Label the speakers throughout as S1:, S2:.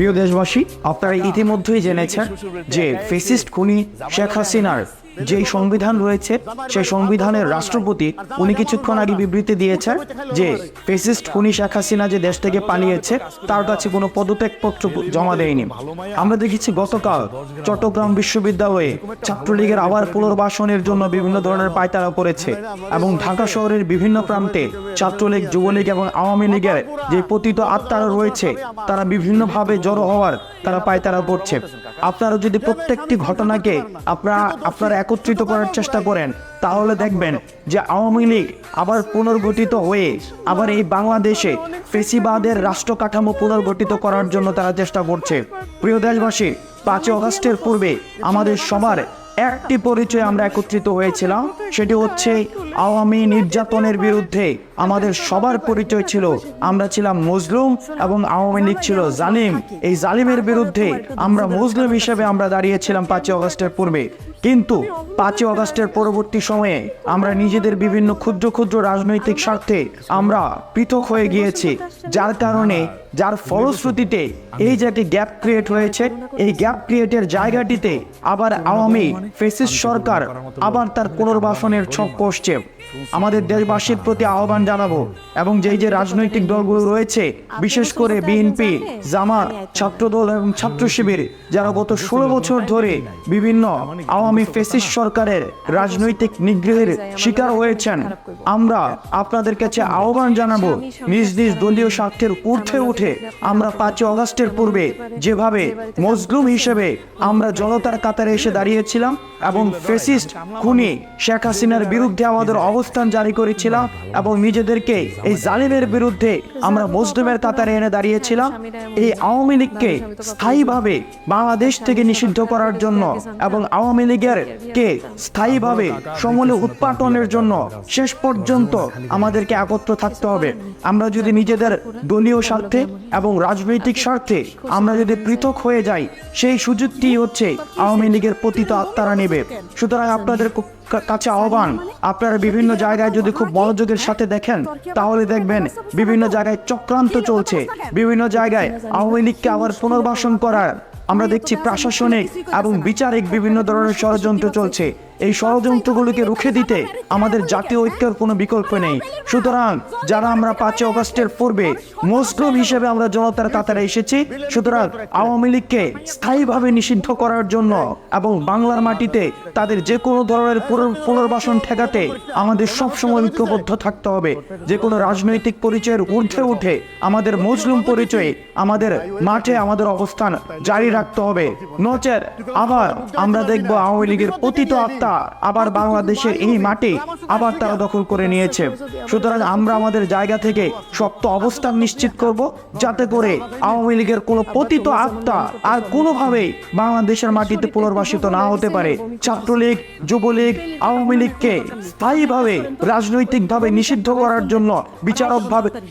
S1: প্রিয় দেশবাসী, আপনারা ইতিমধ্যেই জেনেছেন যে ফ্যাসিস্ট খুনি শেখ হাসিনার যেই সংবিধান রয়েছে সেই সংবিধানের রাষ্ট্রপতি উনি কিছুক্ষণ আগে বিবৃতি দিয়েছেন যে ফ্যাসিস্ট খুনি শেখ হাসিনা যে দেশ থেকে পালিয়েছে তার কাছে কোনো পদত্যাগপত্র জমা দেয়নি। আমরা দেখেছি গতকাল চট্টগ্রাম বিশ্ববিদ্যালয়ে ছাত্রলীগের আবার পুনর্বাসনের জন্য বিভিন্ন ধরনের পায়তারা পড়েছে এবং ঢাকা শহরের বিভিন্ন প্রান্তে ছাত্রলীগ, যুবলীগ এবং আওয়ামী লীগের যে পতিত আত্মারা রয়েছে তারা বিভিন্নভাবে জড়ো হওয়ার তারা পায়তারা পড়ছে। আপনারা যদি প্রত্যেকটি ঘটনাকে আপনারা একত্রিত করার চেষ্টা করেন তাহলে দেখবেন যে আওয়ামী লীগ আবার পুনর্গঠিত হয়ে আবার এই বাংলাদেশে ফ্যাসিবাদের রাষ্ট্র কাঠামো পুনর্গঠিত করার জন্য তারা চেষ্টা করছে। প্রিয় দেশবাসী, 5 আগস্টের পূর্বে আমাদের সবার একটি পরিচয় আমরা একত্রিত হয়েছিলাম, সেটি হচ্ছে আওয়ামী নির্যাতনের বিরুদ্ধে আমাদের সবার পরিচয় ছিল আমরা ছিলাম মজলুম এবং আওয়ামী লীগ ছিল জালিম। এই জালিমের বিরুদ্ধে আমরা মুসলিম হিসেবে আমরা দাঁড়িয়েছিলাম 5 আগস্টের পূর্বে। কিন্তু 5 আগস্টের পরবর্তী সময়ে আমরা নিজেদের বিভিন্ন ক্ষুদ্র ক্ষুদ্র রাজনৈতিক স্বার্থে আমরা পৃথক হয়ে গিয়েছি, যার ফলশ্রুতিতে এই যে একটি গ্যাপ ক্রিয়েট হয়েছে, এই গ্যাপ ক্রিয়েটের জায়গাটিতে আবার আওয়ামী ফ্যাসিস্ট সরকার আবার তার পুনর্বাসনের ছক কষছে। আমাদের দেশবাসীর প্রতি আহ্বান জানাবো এবং যে রাজনৈতিক দলগুলো রয়েছে, বিশেষ করে বিএনপি, জামাত, ছাত্রদল এবং ছাত্র শিবির, যারা গত 16 বছর ধরে বিভিন্ন আওয়ামী ফ্যাসিস্ট সরকারের রাজনৈতিক নিগ্রহের শিকার হয়েছেন, আমরা আপনাদের কাছে আহ্বান জানাবো নিজ নিজ দলীয় স্বার্থের ঊর্ধ্বে উঠে আমরা 5 আগস্টের পূর্বে যেভাবে মজলুম হিসেবে আমরা জনতার কাতারে এসে দাঁড়িয়েছিলাম এবং ফ্যাসিস্ট খুনি শেখ হাসিনার বিরুদ্ধে আমাদের অবস্থান জারি করেছিলাম এবং নিজেদেরকে এই জালিমের বিরুদ্ধে আমরা মজলুমের কাতারে এনে দাঁড়িয়েছিলাম, এই আওয়ামী লীগকে স্থায়ীভাবে বাংলাদেশ থেকে নিষিদ্ধ করার জন্য এবং আওয়ামী লীগের কে স্থায়ীভাবে সমূলে উৎপাটনের জন্য শেষ পর্যন্ত আমাদেরকে একত্র থাকতে হবে। আমরা যদি নিজেদের দলীয় স্বার্থে এবং রাজনৈতিক স্বার্থে আমরা যদি পৃথক হয়ে যাই, সেই সুযোগটি হচ্ছে আওয়ামী লীগের পতিত আত্মারা নেবে। সুতরাং আপনাদের কাছে আহ্বান, আপনারা বিভিন্ন জায়গায় যদি খুব মনোযোগের সাথে দেখেন তাহলে দেখবেন বিভিন্ন জায়গায় চক্রান্ত চলছে, বিভিন্ন জায়গায় আওয়ামী লীগকে আবার পুনর্বাসন করার আমরা দেখছি প্রশাসনিক এবং বিচারিক বিভিন্ন ধরনের ষড়যন্ত্র চলছে। এই ষড়যন্ত্রগুলোকে রুখে দিতে আমাদের জাতীয় ঐক্যের কোনো বিকল্প নেই। সুতরাং যারা আমরা 5 আগস্টের পূর্বে মুসলিম হিসেবে আমরা জনতার কাতারে এসেছি, সুতরাং আওয়ামী লীগকে স্থায়ীভাবে নিষিদ্ধ করার জন্য এবং বাংলার মাটিতে তাদের যে কোনো ধরনের পুনর্বাসন ঠেকাতে আমাদের সবসময় ঐক্যবদ্ধ থাকতে হবে। যে কোনো রাজনৈতিক পরিচয়ের ঊর্ধ্বে উঠে আমাদের মুসলিম পরিচয়ে আমাদের মাঠে আমাদের অবস্থান জারি রাখতে হবে। নচেত আবার আমরা দেখব আওয়ামী লীগের পতিত আত্মা আবার বাংলাদেশের এই মাটি আবার তারা দখল করে নিয়েছে। সুতরাং আমরা আমাদের জায়গা থেকে শক্ত অবস্থান নিশ্চিত করব, যাতে করে আওয়ামী লীগের কোনো পতিত আত্মা আর কোনোভাবেই বাংলাদেশের মাটিতে পুনর্বাসিত না হতে পারে। ছাত্রলীগ, যুবলীগ, আওয়ামী লীগকে স্থায়ীভাবে রাজনৈতিকভাবে নিষিদ্ধ করার জন্য,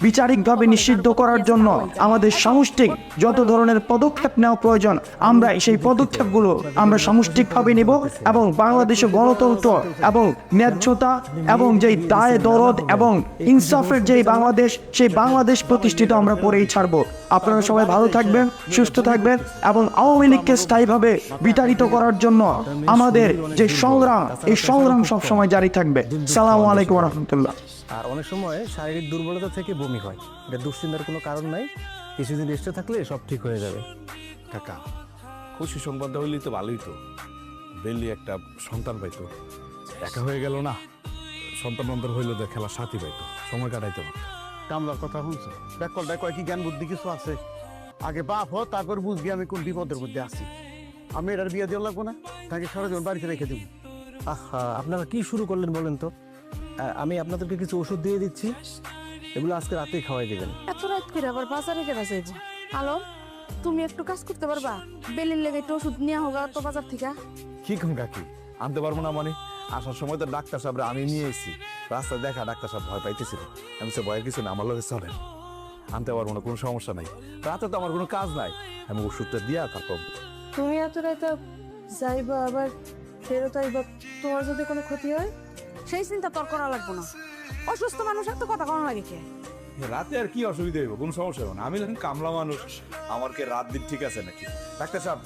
S1: বিচারিকভাবে নিষিদ্ধ করার জন্য আমাদের সামষ্টিক যত ধরনের পদক্ষেপ নেওয়া প্রয়োজন আমরা সেই পদক্ষেপগুলো আমরা সামষ্টিকভাবে নেব এবং বাংলাদেশে গণতন্ত্র এবং ন্যায্যতা এবং যেই দায় দরদ এবং ইনসাফের যেই বাংলাদেশ, সেই বাংলাদেশ প্রতিষ্ঠিত আমরা করেই ছাড়বো। আপনারা সবাই ভালো থাকবেন, সুস্থ থাকবেন এবং আওয়ামী লীগকে স্থায়ীভাবে বিতাড়িত করার জন্য আমাদের যে সংগ্রাম, এই সংগ্রাম সবসময় জারি থাকবে। সালামু আলাইকুম ওয়া রাহমাতুল্লাহ।
S2: আর অনেক সময় শারীরিক দুর্বলতা থেকে বমি হয়, এটা দুশ্চিন্তার কোনো কারণ নাই, কিছুদিন রেস্টে থাকলে সব ঠিক হয়ে যাবে।
S3: কাকা, খুশি সংবাদটা হইলেই তো ভালোই তো, বেলি একটা সন্তান পাইতো, একা হয়ে গেল না, সন্তান হইলো তো খেলার সাথী পাইতো, সময় কাটাইতে পারতো।
S4: কামলার কথা শুনছো? ব্যাকলটায় কয়েক জ্ঞান বুদ্ধি কিছু আছে, আগে বাপ হো তারপর বুঝবি আমি কোন বিপদের মধ্যে আছি। আমি এটার বিয়ে দেওয়া লাগবো না, তাকে সারা জীবন বাড়িতে রেখে দেবো।
S2: আহা, আপনারা কি শুরু করলেন বলেন তো? আমি আপনাদেরকে কিছু ওষুধ দিয়ে দিচ্ছি, এগুলো আজকে রাতেই খাওয়াই দেবেন।
S5: এত রাত করে আবার বাজারে কেনা যাইব? হ্যালো, তুমি একটু কাজ করতে পারবা? বেলির লেগে একটু ওষুধ নিয়ে হোগা তো বাজার থেকে।
S3: কি কম কাকি, আনতে পারবো না মানে? আসার সময় তো ডাক্তার সাহেব আমি নিয়ে এসেছি, রাস্তায় দেখা ডাক্তার সাহেব ভয় পাইতেছিল, আমি সে ভয়ের কিছু না, আমার লোকের চলেন, আনতে পারবো না, কোনো সমস্যা নাই, রাতে তো আমার কোনো কাজ নাই, আমি ওষুধটা দিয়া তারপর।
S5: তুমি এত রাতে যাইবা আবার ফেরত আইবা, তোমার যদি কোনো ক্ষতি হয় সেই চিন্তা তোর করা লাগবো না। অসুস্থ মানুষ এত কথা কম লাগে কে?
S3: রাতে আর কি অসুবিধা হইব, কোনো সমস্যা হবে না। আমি যখন কামলা মানুষ, আমার কি রাত দিন ঠিক আছে নাকি? ডাক্তার সাহেব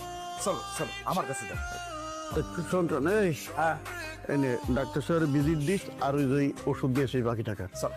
S3: চলো চলো আমার কাছে যান।
S4: শোন এই
S3: হ্যাঁ
S4: এনে ডাক্তার সাহেবের ভিজিট দিস আর ওই ওষুধ দিয়ে সেই বাকি টাকা
S3: চল।